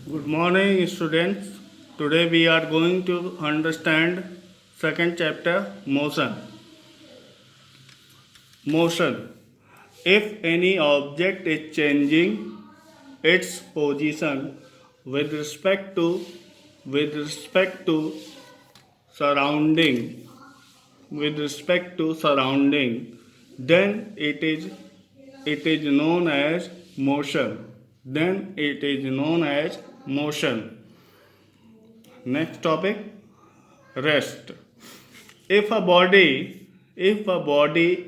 Good morning, students. Today we are going to understand second chapter motion. Motion. If any object is changing its position with respect to with respect to surrounding with respect to surrounding, then it is known as motion. Then it is known as motion. Next topic, rest. If a body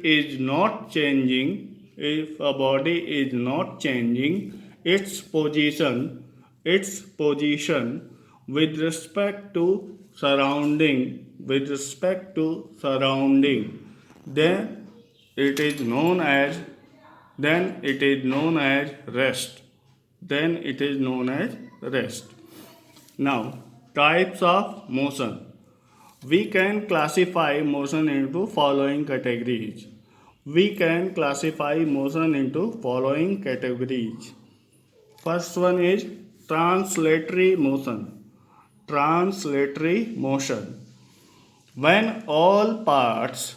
is not changing if a body is not changing its position with respect to surrounding, then it is known as rest. Then it is known as rest. Now, types of motion. We can classify motion into following categories. First one is translatory motion. Translatory motion. When all parts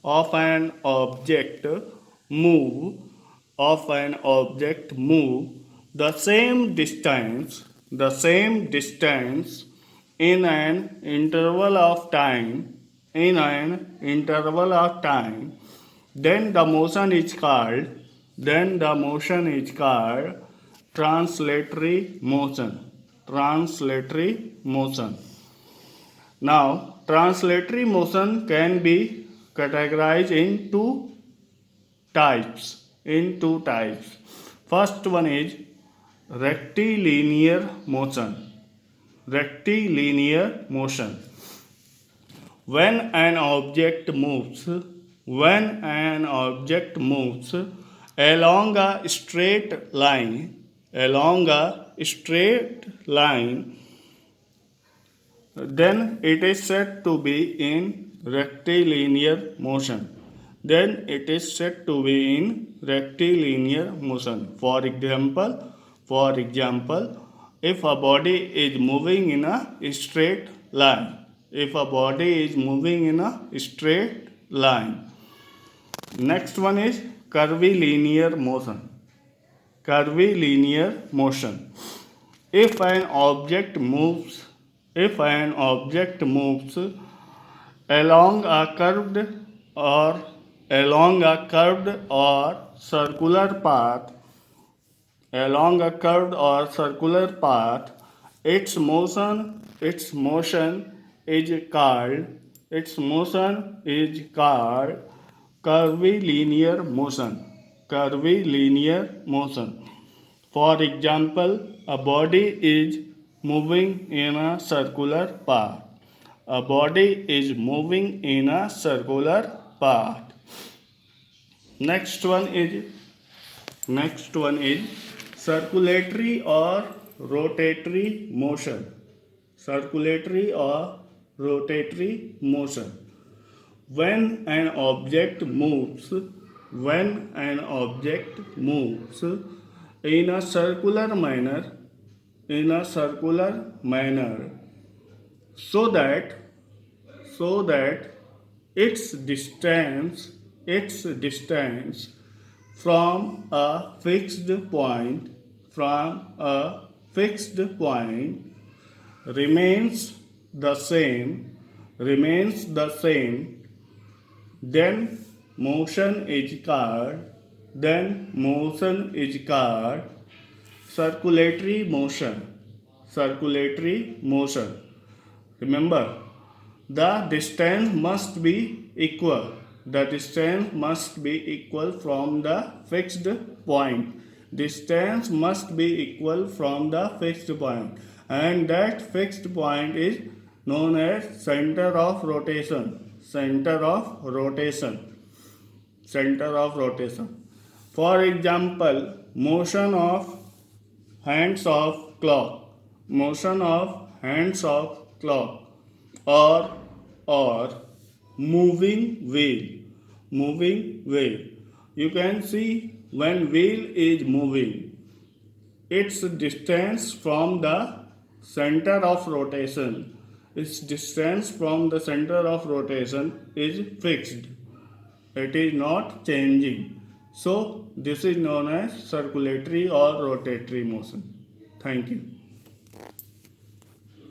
of an object move the same distance in an interval of time then the motion is called translatory motion. Now, translatory motion can be categorized in two types. First one is rectilinear motion. Rectilinear motion. When an object moves along a straight line, then it is said to be in rectilinear motion. For example, if a body is moving in a straight line. Next one is curvilinear motion. If an object moves along a curved or circular path, its motion is called curvilinear motion. For example, a body is moving in a circular path. Next one is circulatory or rotatory motion. When an object moves in a circular manner so that its distance from a fixed point remains the same, then motion is called circulatory motion. Remember, the distance must be equal. From the fixed point. And that fixed point is known as center of rotation. For example, motion of hands of clock or moving wheel. You can see when wheel is moving, its distance from the center of rotation, its distance from the center of rotation is fixed. It is not changing. So this is known as circulatory or rotatory motion. Thank you.